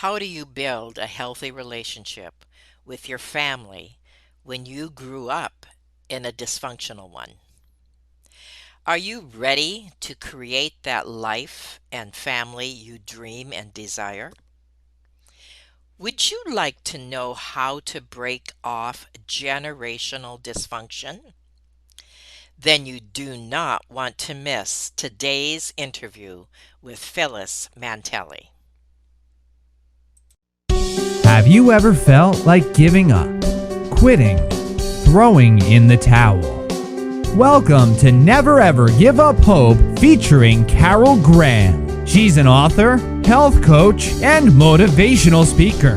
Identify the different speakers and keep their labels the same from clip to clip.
Speaker 1: How do you build a healthy relationship with your family when you grew up in a dysfunctional one? Are you ready to create that life and family you dream and desire? Would you like to know how to break off generational dysfunction? Then you do not want to miss today's interview with Phyllis Mantelli.
Speaker 2: Have you ever felt like giving up, quitting, throwing in the towel? Welcome to Never Ever Give Up Hope featuring Carol Graham. She's an author, health coach, and motivational speaker.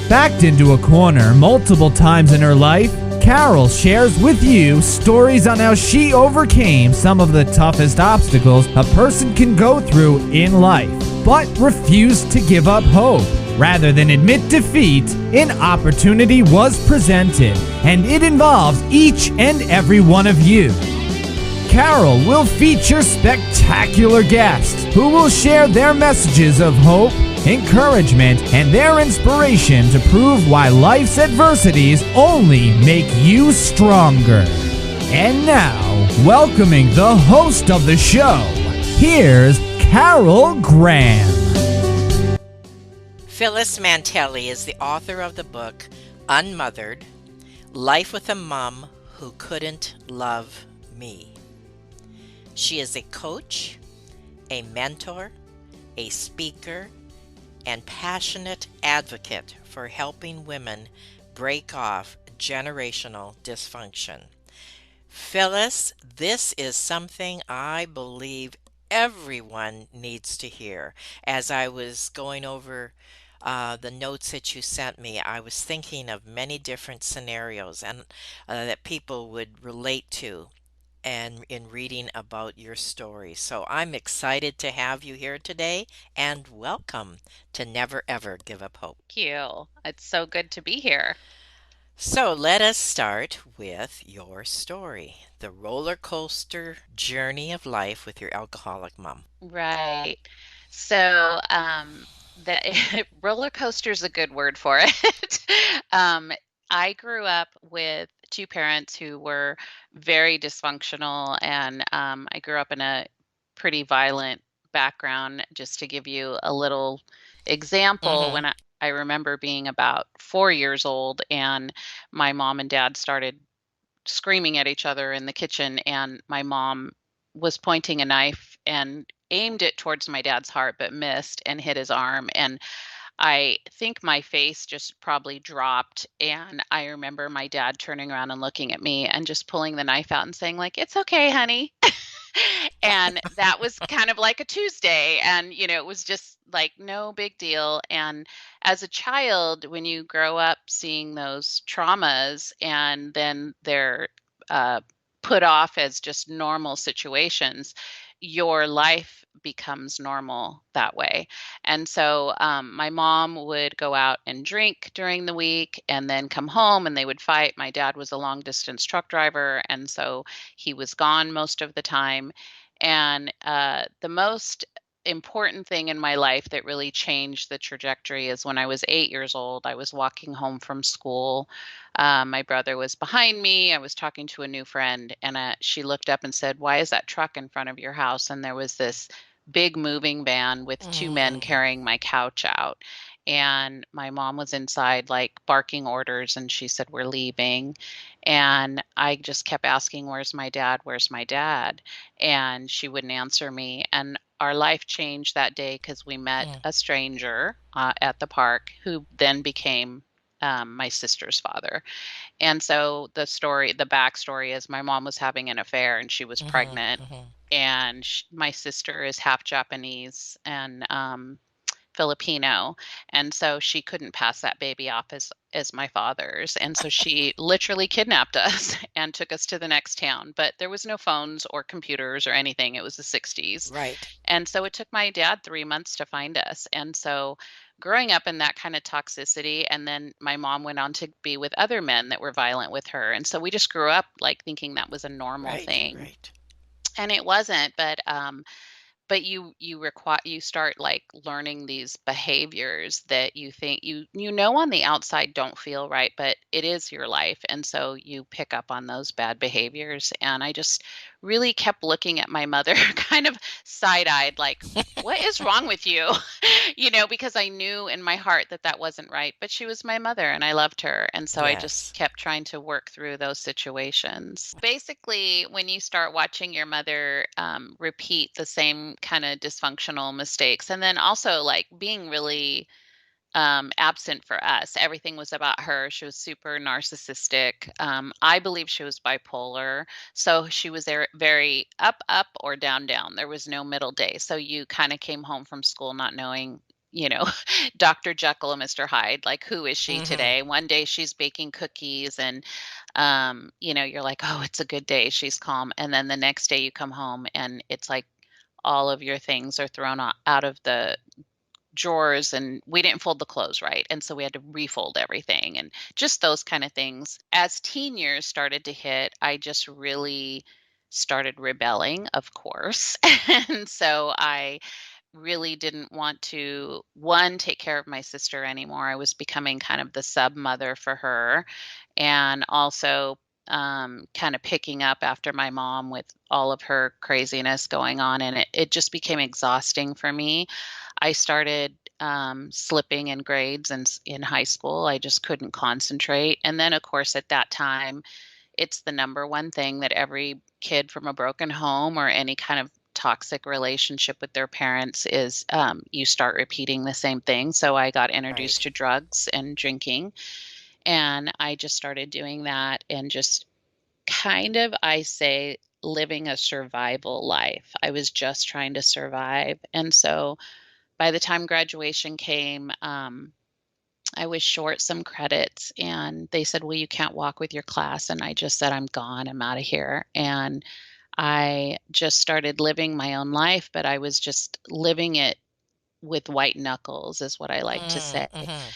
Speaker 2: Backed into a corner multiple times in her life, Carol shares with you stories on how she overcame some of the toughest obstacles a person can go through in life, but refused to give up hope. Rather than admit defeat, an opportunity was presented, and it involves each and every one of you. Carol will feature spectacular guests who will share their messages of hope, encouragement, and their inspiration to prove why life's adversities only make you stronger. And now, welcoming the host of the show, here's Carol Graham.
Speaker 1: Phylis Mantelli is the author of the book Unmothered: Life with a Mom Who Couldn't Love Me. She is a coach, a mentor, a speaker, and passionate advocate for helping women break off generational dysfunction. Phyllis, this is something I believe everyone needs to hear. As I was going over the notes that you sent me, I was thinking of many different scenarios and that people would relate to and in reading about your story. So I'm excited to have you here today and welcome to Never Ever Give Up Hope.
Speaker 3: Thank you. It's so good to be here.
Speaker 1: So let us start with your story, the roller coaster journey of life with your alcoholic mom.
Speaker 3: Right. So, the roller coaster is a good word for it. Um, I grew up with two parents who were very dysfunctional, and I grew up in a pretty violent background. Just to give you a little example,
Speaker 1: Mm-hmm.
Speaker 3: when I remember being about 4 years old, and my mom and dad started screaming at each other in the kitchen, and my mom was pointing a knife and aimed it towards my dad's heart but missed and hit his arm, and I think my face just probably dropped, and I remember my dad turning around and looking at me and just pulling the knife out and saying like, "It's okay, honey." And that was kind of like a Tuesday, and it was just like no big deal. And as a child, when you grow up seeing those traumas and then they're uh, put off as just normal situations, your life becomes normal that way. And so my mom would go out and drink during the week and then come home and they would fight. My dad was a long distance truck driver, and so he was gone most of the time. And the most important thing in my life that really changed the trajectory is when I was 8 years old. I was walking home from school. My brother was behind me. I was talking to a new friend, and she looked up and said, "Why is that truck in front of your house?" And there was this big moving van with two men
Speaker 1: Mm,
Speaker 3: carrying my couch out. And my mom was inside, like barking orders, and she said, "We're leaving." And I just kept asking, "Where's my dad? Where's my dad?" And she wouldn't answer me. And our life changed that day because we met
Speaker 1: mm,
Speaker 3: a stranger at the park who then became my sister's father. And so the backstory is my mom was having an affair and she was
Speaker 1: mhm,
Speaker 3: pregnant.
Speaker 1: mhm.
Speaker 3: And my sister is half Japanese and Filipino, and so she couldn't pass that baby off as my father's, and so she literally kidnapped us and took us to the next town, but there was no phones or computers or anything, it was the '60s,
Speaker 1: Right.
Speaker 3: and so it took my dad 3 months to find us, and so growing up in that kinda toxicity, and then my mom went on to be with other men that were violent with her, and so we just grew up, like, thinking that was a normal
Speaker 1: Right.
Speaker 3: thing,
Speaker 1: Right.
Speaker 3: and it wasn't. But but you start like learning these behaviors that you think on the outside don't feel right, but it is your life, and so you pick up on those bad behaviors. And I just really kept looking at my mother kind of side-eyed, like, what is wrong with you? Because I knew in my heart that that wasn't right, but she was my mother and I loved her. And so I just
Speaker 1: Yes.
Speaker 3: kept trying to work through those situations. Basically, when you start watching your mother repeat the same kind of dysfunctional mistakes, and then also like being really absent for us. Everything was about her. She was super narcissistic. I believe she was bipolar. So she was there very up, up, or down, down. There was no middle day. So you kind of came home from school not knowing, you know, Dr. Jekyll and Mr. Hyde, like, who is she
Speaker 1: Mhm.
Speaker 3: today? One day she's baking cookies and, you're like, oh, it's a good day. She's calm. And then the next day you come home and it's like all of your things are thrown out of the drawers, and we didn't fold the clothes right, and so we had to refold everything, and just those kind of things. As teen years started to hit, I just really started rebelling, of course. And so I really didn't want to, one, take care of my sister anymore. I was becoming kind of the sub mother for her, and also kind of picking up after my mom with all of her craziness going on, and it just became exhausting for me. I started slipping in grades in high school. I just couldn't concentrate. And then, of course, at that time, it's the number one thing that every kid from a broken home or any kind of toxic relationship with their parents is, you start repeating the same thing. So I got introduced
Speaker 1: Right.
Speaker 3: to drugs and drinking, and I just started doing that and just kind of, I say, living a survival life. I was just trying to survive. And so by the time graduation came, I was short some credits and they said, well, you can't walk with your class. And I just said, I'm gone. I'm out of here. And I just started living my own life, but I was just living it with white knuckles, is what I like to
Speaker 1: Mm,
Speaker 3: say.
Speaker 1: mhm.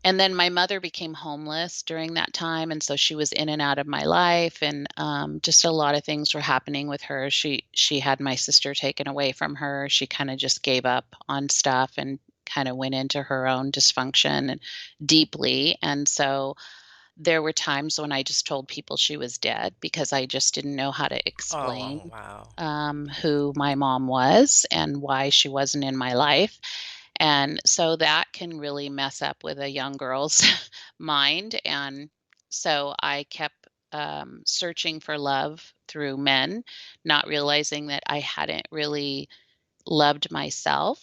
Speaker 3: And then my mother became homeless during that time, and so she was in and out of my life, and just a lot of things were happening with her. She had my sister taken away from her. She kind of just gave up on stuff and kind of went into her own dysfunction and deeply. And so there were times when I just told people she was dead because I just didn't know how to
Speaker 1: Oh,
Speaker 3: explain
Speaker 1: wow.
Speaker 3: who my mom was and why she wasn't in my life. And so that can really mess up with a young girl's mind. And so I kept searching for love through men, not realizing that I hadn't really loved myself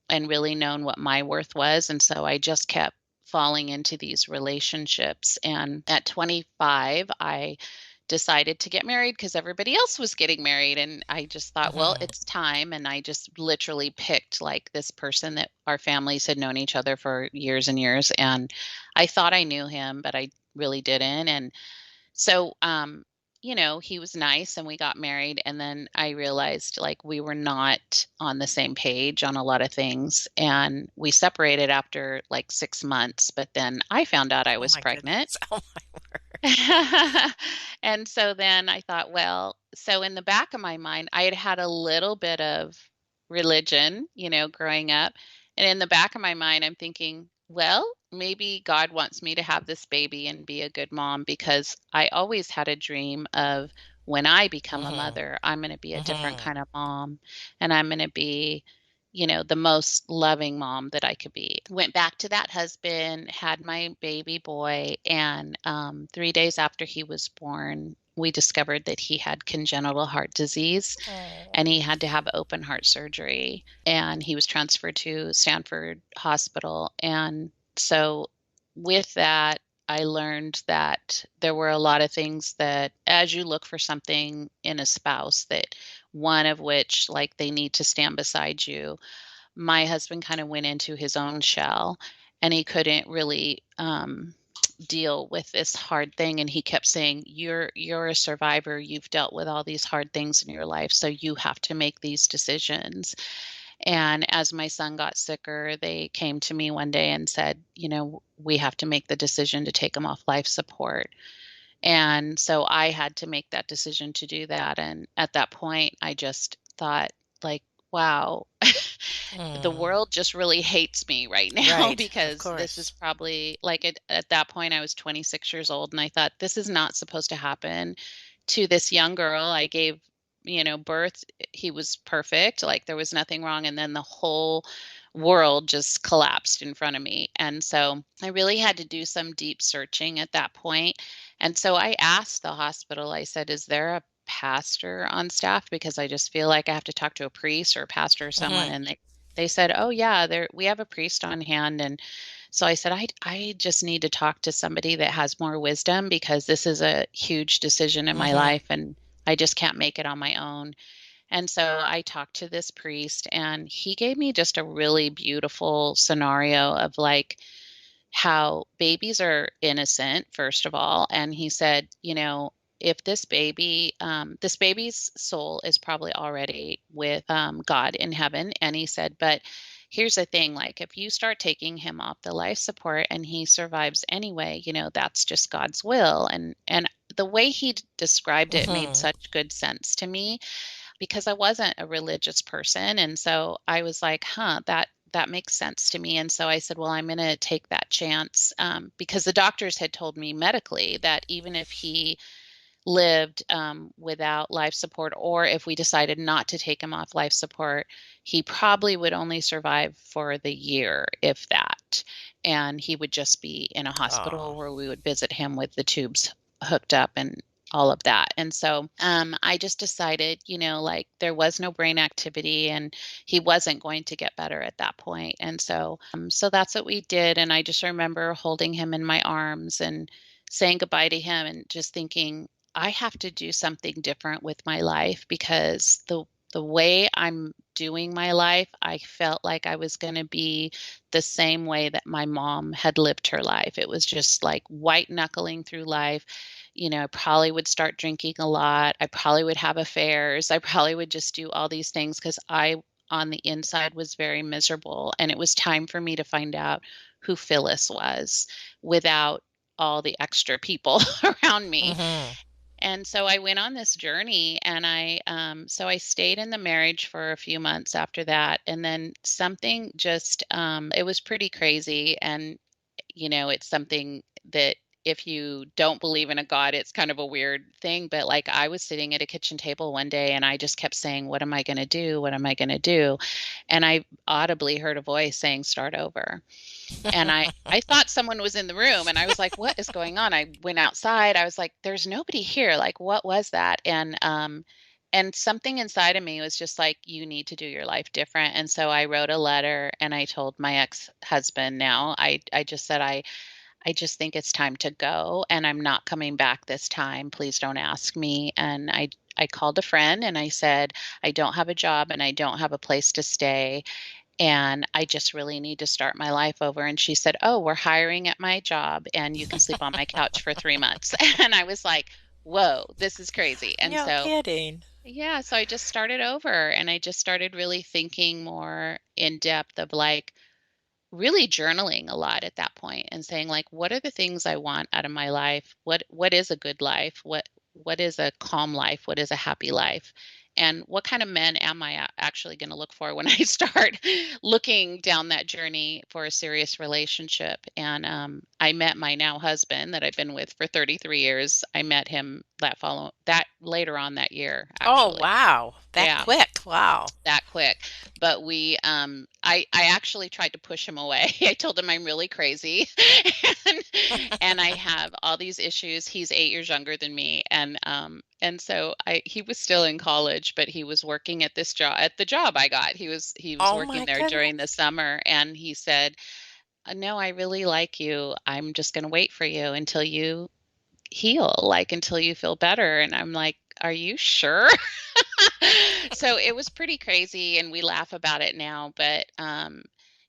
Speaker 3: and really known what my worth was. And so I just kept falling into these relationships. And at 25, I decided to get married because everybody else was getting married. And I just thought, well,
Speaker 1: Mhm.
Speaker 3: it's time. And I just literally picked like this person that our families had known each other for years and years. And I thought I knew him, but I really didn't. And so, he was nice and we got married. And then I realized like we were not on the same page on a lot of things. And we separated after like 6 months. But then I found out I
Speaker 1: Oh
Speaker 3: was
Speaker 1: my
Speaker 3: pregnant.
Speaker 1: goodness. Oh my word.
Speaker 3: And so then I thought, well, so in the back of my mind, I had had a little bit of religion, growing up. And in the back of my mind, I'm thinking, well, maybe God wants me to have this baby and be a good mom because I always had a dream of when I become a
Speaker 1: Mhm.
Speaker 3: mother, I'm going to be a different
Speaker 1: Mhm.
Speaker 3: kind of mom and I'm going to be the most loving mom that I could be. Went back to that husband, had my baby boy, and 3 days after he was born, we discovered that he had congenital heart disease and he
Speaker 1: Oh.
Speaker 3: had to have open heart surgery. And he was transferred to Stanford Hospital. And so, with that, I learned that there were a lot of things that, as you look for something in a spouse, that one of which, like, they need to stand beside you. My husband kind of went into his own shell and he couldn't really deal with this hard thing, and he kept saying, you're a survivor, you've dealt with all these hard things in your life, so you have to make these decisions. And as my son got sicker, they came to me one day and said, we have to make the decision to take him off life support. And so I had to make that decision to do that. And at that point, I just thought, like, wow, the
Speaker 1: Mm,
Speaker 3: world just really hates me right now
Speaker 1: right, of
Speaker 3: because this is
Speaker 1: course.
Speaker 3: probably like at that point I was 26 years old and I thought this is not supposed to happen to this young girl. I gave, birth. He was perfect. Like there was nothing wrong. And then the whole world just collapsed in front of me. And so I really had to do some deep searching at that point. And so I asked the hospital, I said, is there a pastor on staff? Because I just feel like I have to talk to a priest or a pastor or someone.
Speaker 1: Mhm,
Speaker 3: And they said, "Oh yeah, there we have a priest on hand." And so I said, I just need to talk to somebody that has more wisdom because this is a huge decision in my
Speaker 1: mhm,
Speaker 3: life and I just can't make it on my own. And so I talked to this priest and he gave me just a really beautiful scenario of like how babies are innocent, first of all. And he said, if this baby's soul is probably already with God in heaven. And he said, but here's the thing, like, if you start taking him off the life support and he survives anyway, that's just God's will. And the way he described it made
Speaker 1: mhm.
Speaker 3: such good sense to me because I wasn't a religious person, and so I was like, "Huh, that makes sense to me." And so I said, "Well, I'm going to take that chance," because the doctors had told me medically that even if he lived without life support, or if we decided not to take him off life support, he probably would only survive for the year, if that. And he would just be in a
Speaker 1: Oh,
Speaker 3: hospital where we would visit him with the tubes hooked up and all of that. And so I just decided, like there was no brain activity and he wasn't going to get better at that point. And so that's what we did. And I just remember holding him in my arms and saying goodbye to him and just thinking, I have to do something different with my life because the way I'm doing my life, I felt like I was going to be the same way that my mom had lived her life. It was just like white knuckling through life. I probably would start drinking a lot. I probably would have affairs. I probably would just do all these things because I, on the inside, was very miserable. And it was time for me to find out who Phyllis was without all the extra people around me.
Speaker 1: mhm.
Speaker 3: And so I went on this journey and I stayed in the marriage for a few months after that. And then something just, it was pretty crazy. And, it's something that if you don't believe in a God, it's kind of a weird thing. But like I was sitting at a kitchen table one day and I just kept saying, what am I going to do? What am I going to do? And I audibly heard a voice saying, start over. And I thought someone was in the room and I was like, "What is going on?" I went outside. I was like, "There's nobody here. Like, what was that?" And something inside of me was just like, "You need to do your life different." And so I wrote a letter and I told my ex-husband now. I just said I just think it's time to go and I'm not coming back this time. Please don't ask me. And I called a friend and I said, "I don't have a job and I don't have a place to stay and I just really need to start my life over." And she said, "Oh, we're hiring at my job and you can sleep on my couch for 3 months." And I was like, "Whoa, this is crazy." And
Speaker 1: No
Speaker 3: so,
Speaker 1: kidding.
Speaker 3: yeah, so I just started over and I just started really thinking more in depth of like really journaling a lot at that point and saying like what are the things I want out of my life? What is a good life? What is a calm life? What is a happy life? And what kind of men am I actually going to look for when I start looking down that journey for a serious relationship? And I met my now husband that I've been with for 33 years. I met him that later on that year,
Speaker 1: Oh,
Speaker 3: actually.
Speaker 1: wow. That
Speaker 3: Yeah,
Speaker 1: quick. Wow.
Speaker 3: that quick. But I actually tried to push him away. I told him I'm really crazy and, and I have all these issues. He's 8 years younger than me and so I he was still in college, but he was working at this job at the job I got. He was
Speaker 1: Oh
Speaker 3: working
Speaker 1: my
Speaker 3: there during the
Speaker 1: goodness.
Speaker 3: summer and he said, "No, I really like you. I'm just going to wait for you until you heal, like until you feel better." And I'm like, "Are you sure?" So it was pretty crazy and we laugh about it now, but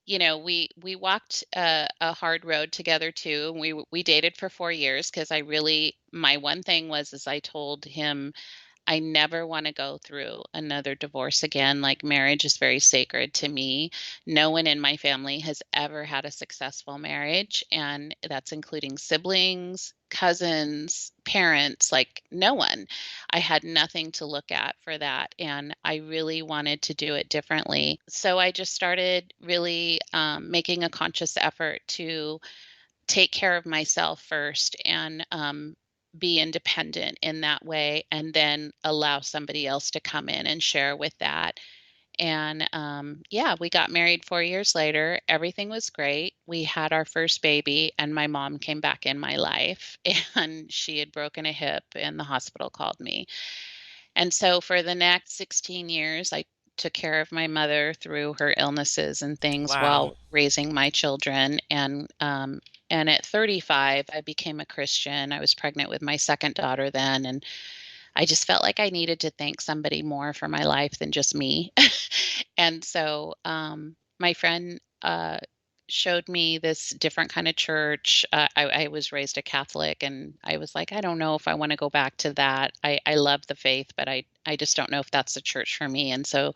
Speaker 3: we walked a hard road together too. And we dated for 4 years because I really my one thing was is I told him I never want to go through another divorce again. Like, marriage is very sacred to me. No one in my family has ever had a successful marriage, and that's including siblings, cousins, parents, like no one. I had nothing to look at for that, and I really wanted to do it differently. So I just started really making a conscious effort to take care of myself first and be independent in that way, and then allow somebody else to come in and share with that. And yeah, we got married 4 years later. Everything was great. We had our first baby, and my mom came back in my life, and she had broken a hip, and the hospital called me. And so for the next 16 years, I took care of my mother through her illnesses and things
Speaker 1: Wow.
Speaker 3: while raising my children. And at 35, I became a Christian. I was pregnant with my second daughter then, and I just felt like I needed to thank somebody more for my life than just me. And so, my friend showed me this different kind of church. I was raised a Catholic, and I was like, I don't know if I want to go back to that. I love the faith, but I just don't know if that's the church for me. And so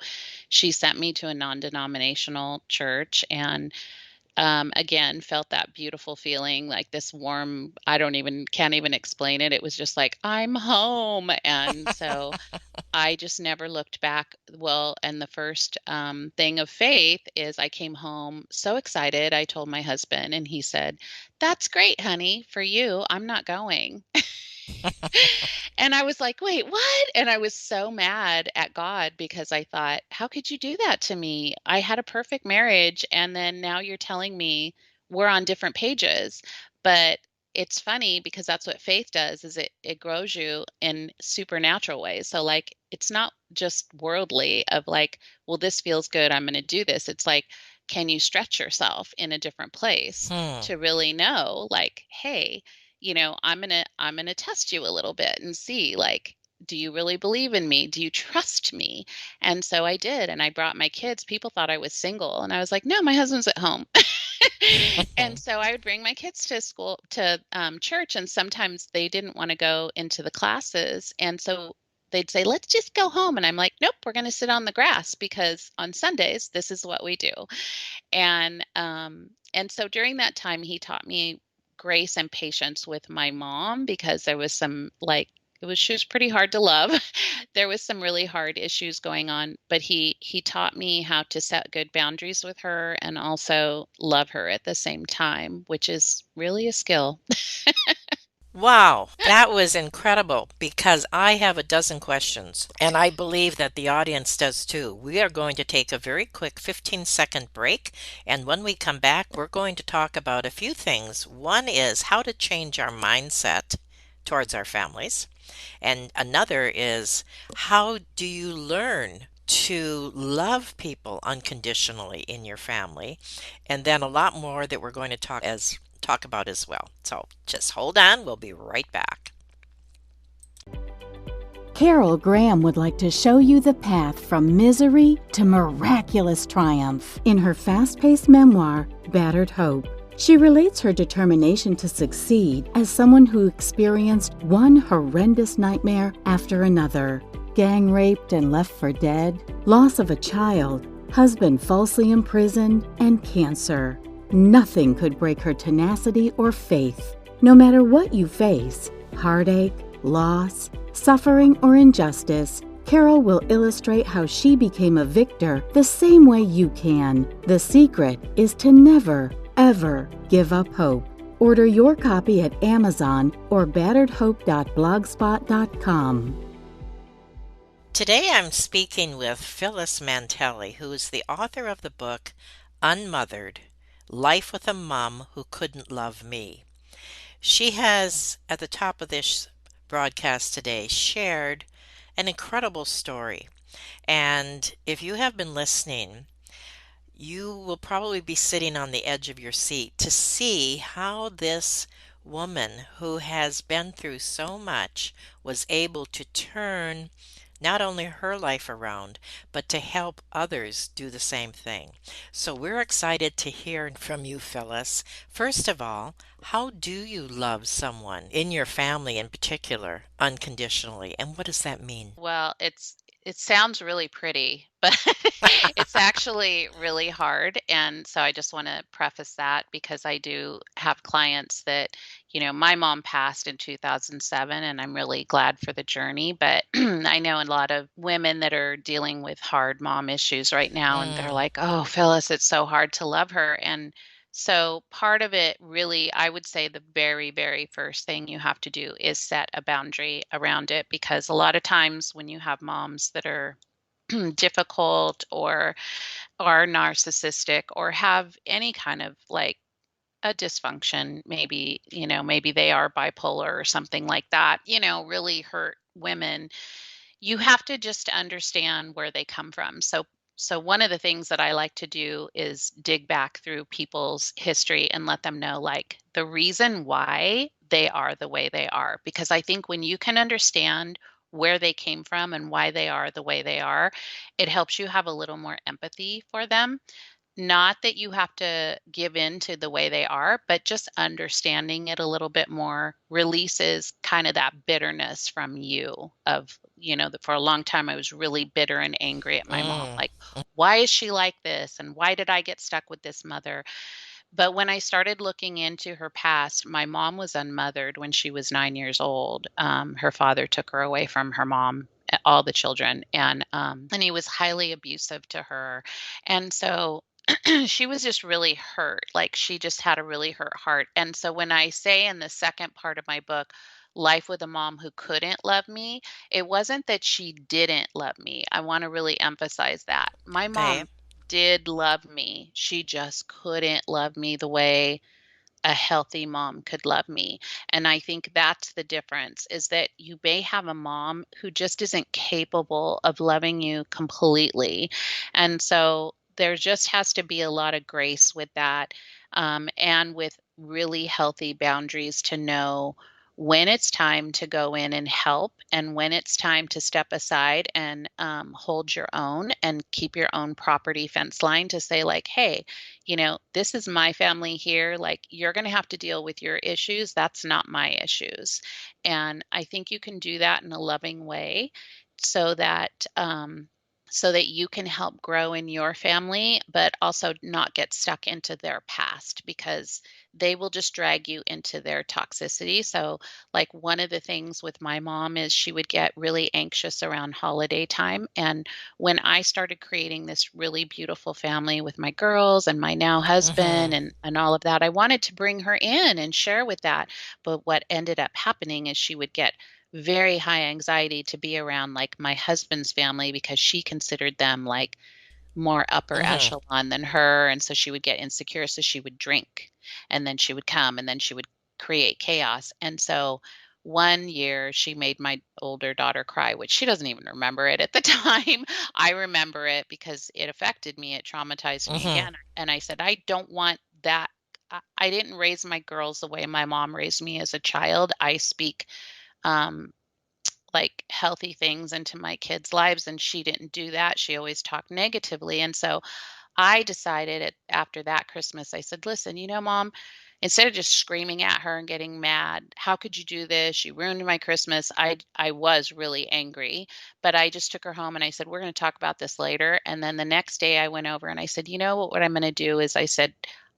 Speaker 3: she sent me to a non-denominational church, and again, felt that beautiful feeling, like this warm, I don't even, can't even explain it. It was just like, I'm home. And so I just never looked back. Well, and the first thing of faith is I came home so excited. I told my husband, and he said, "That's great, honey. For you, I'm not going." And I was like, "Wait, what?" And I was so mad at God because I thought, "How could you do that to me? I had a perfect marriage, and then now you're telling me we're on different pages." But it's funny because that's what faith does, is it grows you in supernatural ways. So like, it's not just worldly of like, well, this feels good, I'm going to do this. It's like, can you stretch yourself in a different place
Speaker 1: Hmm.
Speaker 3: to really know, like, hey, I'm going to test you a little bit and see, like, do you really believe in me? Do you trust me? And so I did, and I brought my kids. People thought I was single, and I was like, no, my husband's at home. And so I would bring my kids to school, to church, and sometimes they didn't want to go into the classes, and so they'd say, let's just go home. And I'm like, nope, we're going to sit on the grass because on Sundays this is what we do. And so during that time, he taught me grace and patience with my mom, because there was some, like, she was pretty hard to love. There was some really hard issues going on, but he taught me how to set good boundaries with her and also love her at the same time, which is really a skill.
Speaker 1: Wow, that was incredible because I have a dozen questions and I believe that the audience does too. We are going to take a very quick 15-second break, and when we come back, we're going to talk about a few things. One is how to change our mindset towards our families, and another is how do you learn to love people unconditionally in your family, and then a lot more that we're going to talk about as well. So just hold on, we'll be right back.
Speaker 4: Carol Graham would like to show you the path from misery to miraculous triumph in her fast-paced memoir, Battered Hope. She relates her determination to succeed as someone who experienced one horrendous nightmare after another: gang raped and left for dead, loss of a child, husband falsely imprisoned, and cancer. Nothing could break her tenacity or faith. No matter what you face, heartache, loss, suffering, or injustice, Carol will illustrate how she became a victor the same way you can. The secret is to never, ever give up hope. Order your copy at Amazon or batteredhope.blogspot.com.
Speaker 1: Today I'm speaking with Phylis Mantelli, who is the author of the book Unmothered: Life with a Mom Who Couldn't Love Me. She has, at the top of this broadcast today, shared an incredible story. And if you have been listening, you will probably be sitting on the edge of your seat to see how this woman who has been through so much was able to turn not only her life around, but to help others do the same thing. So we're excited to hear from you, Phyllis. First of all, how do you love someone in your family in particular unconditionally, and what does that mean?
Speaker 3: Well, it sounds really pretty, but it's actually really hard. And so I just want to preface that because I do have clients that, my mom passed in 2007 and I'm really glad for the journey, but I know a lot of women that are dealing with hard mom issues right now and they're
Speaker 1: Mm,
Speaker 3: like, "Oh, Phyllis, it's so hard to love her." And so part of it really, I would say the very, very first thing you have to do is set a boundary around it because a lot of times when you have moms that are difficult or are narcissistic or have any kind of like a dysfunction, maybe, maybe they are bipolar or something like that, really hurt women, you have to just understand where they come from. So one of the things that I like to do is dig back through people's history and let them know like the reason why they are the way they are, because I think when you can understand where they came from and why they are the way they are, it helps you have a little more empathy for them. Not that you have to give in to the way they are, but just understanding it a little bit more releases kind of that bitterness from you of, that for a long time I was really bitter and angry at my mom.
Speaker 1: mm,
Speaker 3: Like, why is she like this? And why did I get stuck with this mother? But when I started looking into her past, my mom was unmothered when she was 9 years old. Her father took her away from her mom, all the children, and he was highly abusive to her. And so she was just really hurt. Like she just had a really hurt heart. And so when I say in the second part of my book, Life with a Mom Who Couldn't Love Me, it wasn't that she didn't love me. I want to really emphasize that. My
Speaker 1: okay.
Speaker 3: mom did love me. She just couldn't love me the way a healthy mom could love me. And I think that's the difference is that you may have a mom who just isn't capable of loving you completely. And so there just has to be a lot of grace with that, and with really healthy boundaries to know when it's time to go in and help and when it's time to step aside and hold your own and keep your own property fence line to say like, hey, this is my family here. Like, you're going to have to deal with your issues. That's not my issues. And I think you can do that in a loving way so that, so that you can help grow in your family, but also not get stuck into their past because they will just drag you into their toxicity. So, like, one of the things with my mom is she would get really anxious around holiday time. And when I started creating this really beautiful family with my girls and my now husband
Speaker 1: Mm-hmm.
Speaker 3: and all of that, I wanted to bring her in and share with that. But what ended up happening is she would get very high anxiety to be around like my husband's family because she considered them like more upper
Speaker 1: Mm-hmm.
Speaker 3: echelon than her, and so she would get insecure, so she would drink, and then she would come, and then she would create chaos, and so one year she made my older daughter cry, which she doesn't even remember it at the time. I remember it because it affected me, it traumatized me
Speaker 1: Mm-hmm.
Speaker 3: again, and I said, "I don't want that." I didn't raise my girls the way my mom raised me as a child. I speak, um, like healthy things into my kids' lives, and she didn't do that. She always talked negatively. And so I decided after that Christmas, I said, listen, mom, instead of just screaming at her and getting mad, how could you do this? You ruined my Christmas. I was really angry, but I just took her home and I said, we're going to talk about this later. And then the next day I went over and I said, what I'm going to do is I said,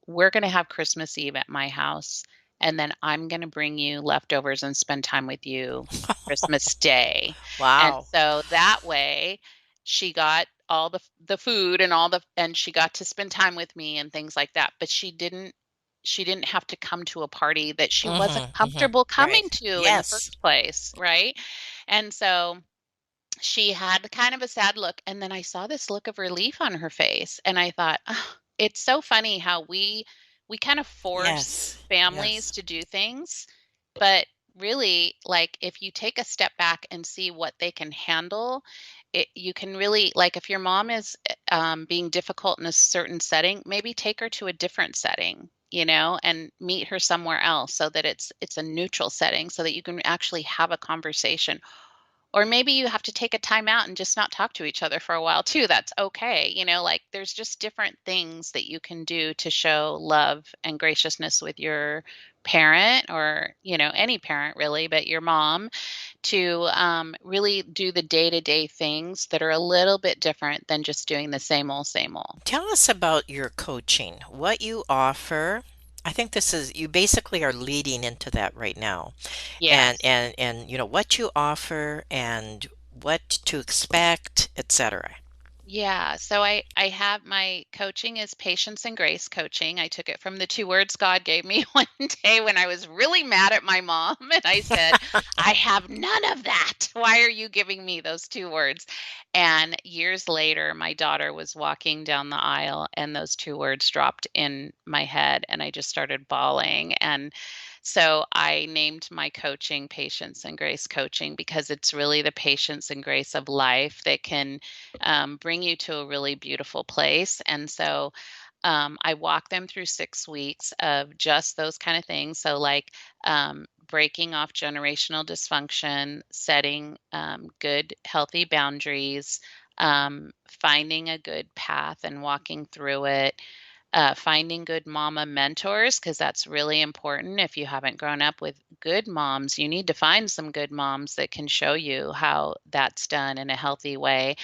Speaker 3: we're going to have Christmas Eve at my house. And then I'm going to bring you leftovers and spend time with you Christmas Day. And
Speaker 1: Wow.
Speaker 3: so that way she got all the food and and she got to spend time with me and things like that. But she didn't have to come to a party that she wasn't
Speaker 1: Mm-hmm. Mm-hmm.
Speaker 3: comfortable
Speaker 1: Right.
Speaker 3: coming to in the
Speaker 1: Yes.
Speaker 3: first place, right? And so she had kind of a sad look, and then I saw this look of relief on her face, and I thought, "Oh, it's so funny how we kind of force
Speaker 1: Yes.
Speaker 3: families
Speaker 1: Yes.
Speaker 3: to do things, but really, like, if you take a step back and see what they can handle, you can really, like, if your mom is being difficult in a certain setting, maybe take her to a different setting, and meet her somewhere else so that it's a neutral setting so that you can actually have a conversation, or maybe you have to take a time out and just not talk to each other for a while too. That's okay. Like there's just different things that you can do to show love and graciousness with your parent, or, any parent really, but your mom, to really do the day-to-day things that are a little bit different than just doing the same old, same old.
Speaker 1: Tell us about your coaching, what you offer. I think this is you basically are leading into that right now. And
Speaker 3: Yes.
Speaker 1: what you offer and what to expect, etc.
Speaker 3: Yeah, so I have my coaching is patience and grace coaching. I took it from the two words God gave me one day when I was really mad at my mom, and I said, "I have none of that. Why are you giving me those two words?" And years later, my daughter was walking down the aisle and those two words dropped in my head and I just started bawling. And so I named my coaching Patience and Grace Coaching, because it's really the patience and grace of life that can bring you to a really beautiful place. And so I walk them through 6 weeks of just those kind of things. So, like breaking off generational dysfunction, setting good, healthy boundaries, finding a good path and walking through it. Finding good mama mentors, because that's really important. If you haven't grown up with good moms, you need to find some good moms that can show you how that's done in a healthy way.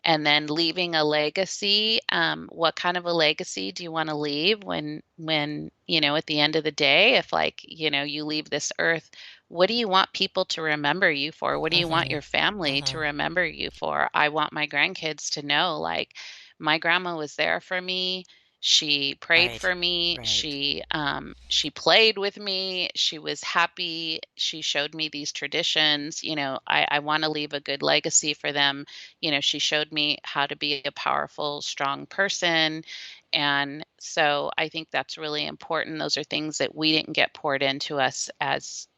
Speaker 3: And then leaving a legacy. What kind of a legacy do you want to leave when at the end of the day, if, like, you leave this earth, what do you want people to remember you for? What do you want
Speaker 1: Hmm.
Speaker 3: your family to
Speaker 1: Hmm.
Speaker 3: remember you for? I want my grandkids to know, like, my grandma was there for me. She prayed
Speaker 1: Right,
Speaker 3: for me.
Speaker 1: right.
Speaker 3: She played with me. She was happy. She showed me these traditions. I want to leave a good legacy for them. She showed me how to be a powerful, strong person. And so I think that's really important. Those are things that we didn't get poured into us as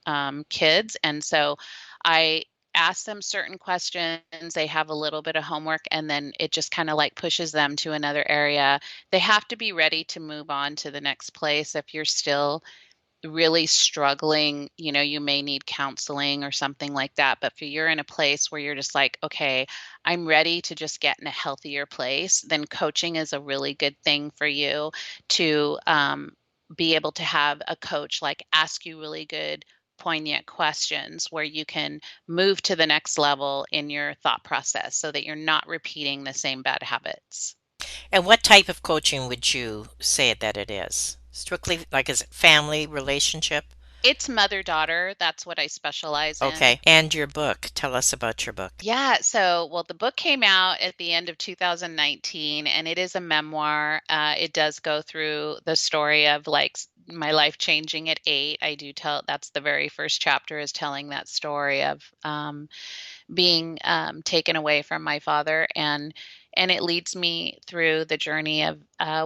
Speaker 3: kids. And so I ask them certain questions. They have a little bit of homework, and then it just kind of like pushes them to another area. They have to be ready to move on to the next place. If you're still really struggling, you may need counseling or something like that. But if you're in a place where you're just like, okay, I'm ready to just get in a healthier place, then coaching is a really good thing for you to be able to have a coach like ask you really good, poignant questions where you can move to the next level in your thought process so that you're not repeating the same bad habits.
Speaker 1: And what type of coaching would you say that it is? Strictly like is it family relationship?
Speaker 3: It's mother daughter. That's what I specialize in.
Speaker 1: Okay. And your book. Tell us about your book.
Speaker 3: Yeah, so well, the book came out at the end of 2019, and it is a memoir. It does go through the story of like my life changing at 8. I do tell that's the very first chapter is telling that story of being taken away from my father, and it leads me through the journey of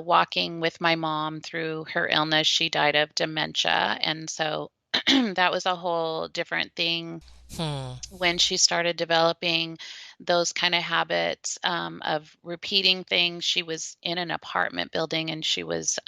Speaker 3: walking with my mom through her illness. She died of dementia, and so that was a whole different thing
Speaker 1: Hmm.
Speaker 3: when she started developing those kind of habits of repeating things. She was in an apartment building, and she was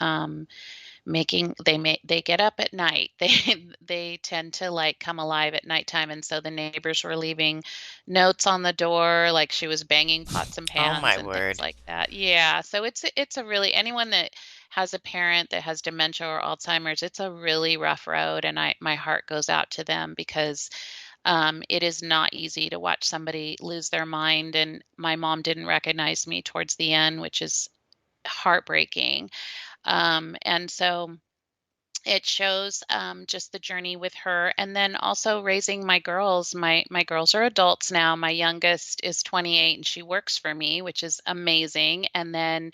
Speaker 3: they get up at night. They tend to like come alive at nighttime, and so the neighbors were leaving notes on the door, like she was banging pots and
Speaker 1: Oh
Speaker 3: pans
Speaker 1: my
Speaker 3: and things
Speaker 1: word.
Speaker 3: like that. Yeah, so it's a really, anyone that has a parent that has dementia or Alzheimer's, it's a really rough road, and I my heart goes out to them, because it is not easy to watch somebody lose their mind. And my mom didn't recognize me towards the end, which is heartbreaking. And so it shows just the journey with her, and then also raising my girls. My girls are adults now. My youngest is 28 and she works for me, which is amazing. And then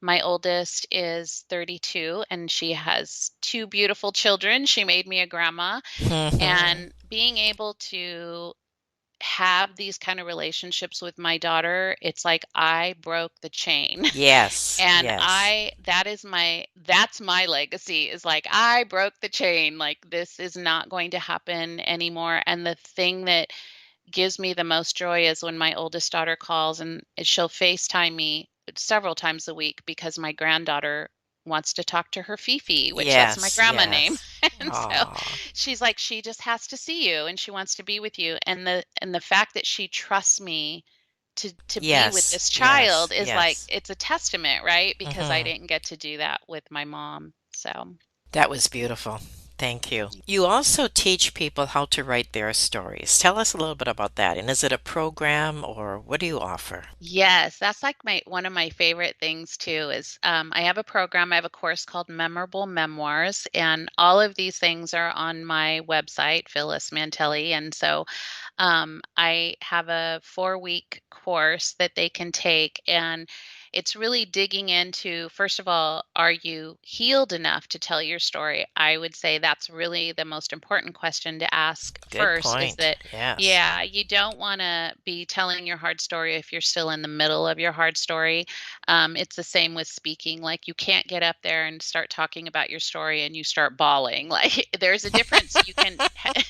Speaker 3: my oldest is 32 and she has two beautiful children. She made me a grandma.
Speaker 1: Hmm.
Speaker 3: And being able to have these kind of relationships with my daughter, it's like I broke the chain.
Speaker 1: Yes,
Speaker 3: And
Speaker 1: yes.
Speaker 3: that's my legacy, is like I broke the chain. Like this is not going to happen anymore. And the thing that gives me the most joy is when my oldest daughter calls, and she'll FaceTime me several times a week because my granddaughter wants to talk to her Fifi, which that's my
Speaker 1: Yes,
Speaker 3: grandma name.
Speaker 1: yes.
Speaker 3: And so
Speaker 1: Aw.
Speaker 3: she's like, she just has to see you and she wants to be with you. And the fact that she trusts me to be with
Speaker 1: Yes,
Speaker 3: this child
Speaker 1: yes,
Speaker 3: is like,
Speaker 1: yes.
Speaker 3: it's a testament, right? Because I
Speaker 1: Hmm.
Speaker 3: didn't get to do that with my mom. So
Speaker 1: That was beautiful. Thank you. You also teach people how to write their stories. Tell us a little bit about that. And is it a program or what do you offer?
Speaker 3: yes, that's like my one of my favorite things too is I have a program, I have a course called Memorable Memoirs, and all of these things are on my website, Phylis Mantelli. And so I have a 4-week course that they can take, and it's really digging into, first of all, are you healed enough to tell your story? I would say that's really the most important question to ask
Speaker 1: Good
Speaker 3: first is
Speaker 1: point.
Speaker 3: that,
Speaker 1: Yes.
Speaker 3: yeah, you don't want to be telling your hard story if you're still in the middle of your hard story. It's the same with speaking. Like, you can't get up there and start talking about your story and you start bawling. Like, there's a difference. You can,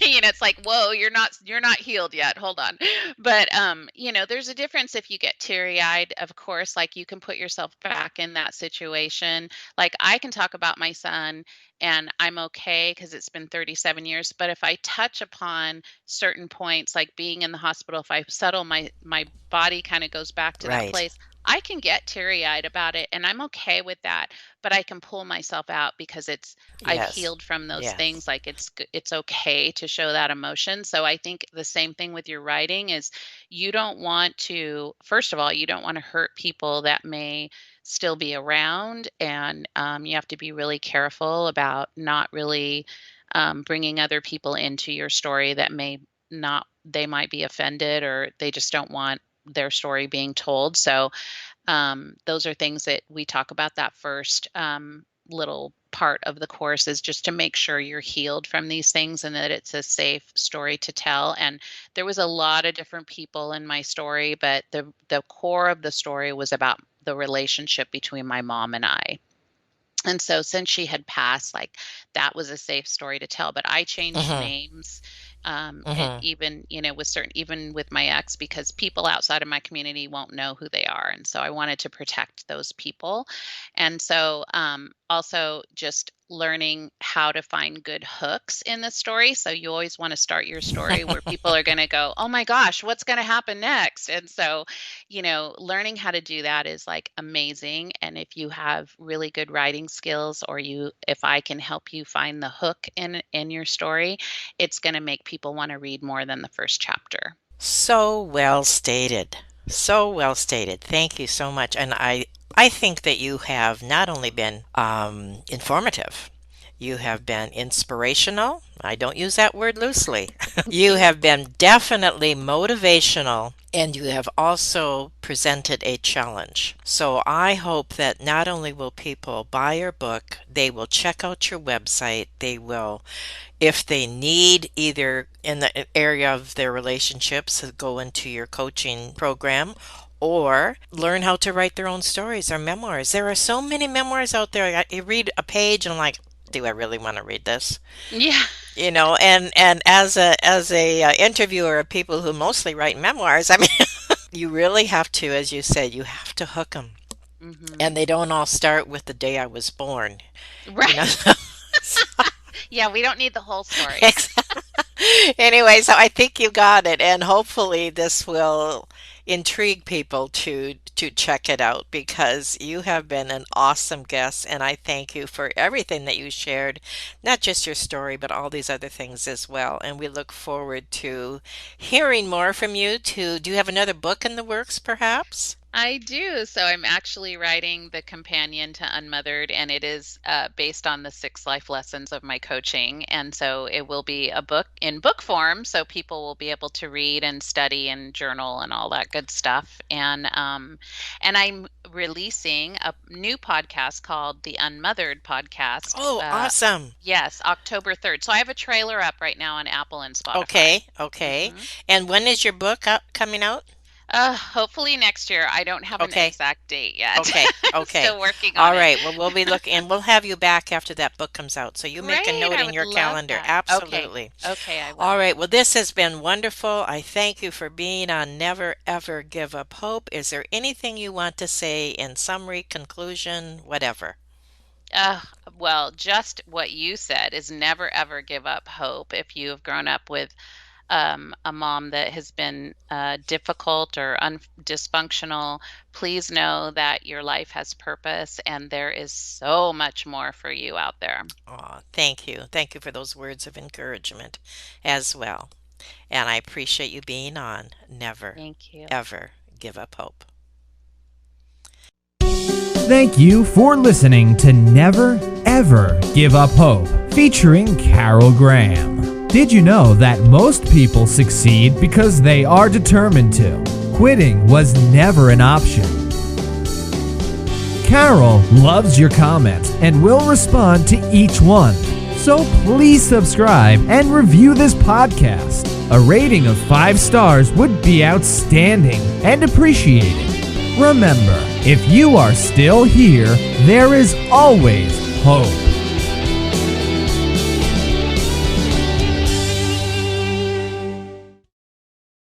Speaker 3: it's like, whoa, you're not healed yet. Hold on. But there's a difference if you get teary-eyed, of course, like you can put yourself back in that situation. Like, I can talk about my son and I'm okay because it's been 37 years. But if I touch upon certain points, like being in the hospital, if I settle my body kind of goes back to that
Speaker 1: Right.
Speaker 3: place, I can get teary-eyed about it and I'm okay with that. But I can pull myself out because I've
Speaker 1: Yes.
Speaker 3: healed from those
Speaker 1: Yes.
Speaker 3: things. Like, it's okay to show that emotion. So I think the same thing with your writing is, you don't want to, first of all, you don't want to hurt people that may still be around, and you have to be really careful about not really bringing other people into your story that may not, they might be offended or they just don't want their story being told. So those are things that we talk about. That first little part of the course is just to make sure you're healed from these things and that it's a safe story to tell. And there was a lot of different people in my story, but the core of the story was about the relationship between my mom and I. And so since she had passed, like, that was a safe story to tell. But I changed
Speaker 1: Hmm.
Speaker 3: names, and
Speaker 1: Hmm.
Speaker 3: even, with certain, even with my ex, because people outside of my community won't know who they are. And so I wanted to protect those people. And so also just learning how to find good hooks in the story. So you always want to start your story where people are going to go, oh my gosh, what's going to happen next? And so learning how to do that is like amazing. And if you have really good writing skills, or if I can help you find the hook in your story, it's going to make people want to read more than the first chapter.
Speaker 1: So well stated. So well stated. Thank you so much. And I think that you have not only been informative, you have been inspirational. I don't use that word loosely.
Speaker 3: Thank
Speaker 1: You
Speaker 3: you.
Speaker 1: have been definitely motivational, and you have also presented a challenge. So I hope that not only will people buy your book, they will check out your website, they will, if they need either in the area of their relationships, go into your coaching program or learn how to write their own stories or memoirs. There are so many memoirs out there. You read a page and I'm like, do I really want to read this?
Speaker 3: Yeah.
Speaker 1: And as a interviewer of people who mostly write memoirs, I mean, you really have to, as you said, you have to hook them, and
Speaker 3: Hmm.
Speaker 1: they don't all start with the day I was born, you know.
Speaker 3: Right. Yeah, we don't need the whole story.
Speaker 1: Anyway, so I think you got it, and hopefully this will intrigue people to check it out because you have been an awesome guest, and I thank you for everything that you shared, not just your story, but all these other things as well. And we look forward to hearing more from you. Do you have another book in the works, perhaps?
Speaker 3: I do. So I'm actually writing the companion to Unmothered, and it is based on the 6 life lessons of my coaching. And so it will be a book in book form, so people will be able to read and study and journal and all that good stuff. And I'm releasing a new podcast called the Unmothered podcast.
Speaker 1: Oh, awesome.
Speaker 3: Yes, October 3rd. So I have a trailer up right now on Apple and Spotify.
Speaker 1: Okay, okay.
Speaker 3: Hmm.
Speaker 1: And when is your book coming out?
Speaker 3: Hopefully next year. I don't have an
Speaker 1: Okay.
Speaker 3: exact date yet.
Speaker 1: Okay,
Speaker 3: I'm
Speaker 1: okay.
Speaker 3: still working on
Speaker 1: All
Speaker 3: it.
Speaker 1: right. Well, we'll be looking, and we'll have you back after that book comes out. So you make a
Speaker 3: Great.
Speaker 1: note
Speaker 3: I
Speaker 1: in
Speaker 3: would
Speaker 1: your
Speaker 3: love
Speaker 1: calendar.
Speaker 3: that. Okay.
Speaker 1: Absolutely.
Speaker 3: Okay, I
Speaker 1: All
Speaker 3: will.
Speaker 1: right. Well, this has been wonderful. I thank you for being on Never Ever Give Up Hope. Is there anything you want to say in summary, conclusion, whatever?
Speaker 3: Uh, well, just what you said is never ever give up hope. If you have grown up with a mom that has been difficult or dysfunctional, please know that your life has purpose and there is so much more for you out there.
Speaker 1: Oh, thank you. Thank you for those words of encouragement as well. And I appreciate you being on. Never,
Speaker 3: Thank you.
Speaker 1: ever give up hope.
Speaker 2: Thank you for listening to Never Ever Give Up Hope, featuring Carol Graham. Did you know that most people succeed because they are determined to? Quitting was never an option. Carol loves your comments and will respond to each one. So please subscribe and review this podcast. A rating of 5 stars would be outstanding and appreciated. Remember, if you are still here, there is always hope.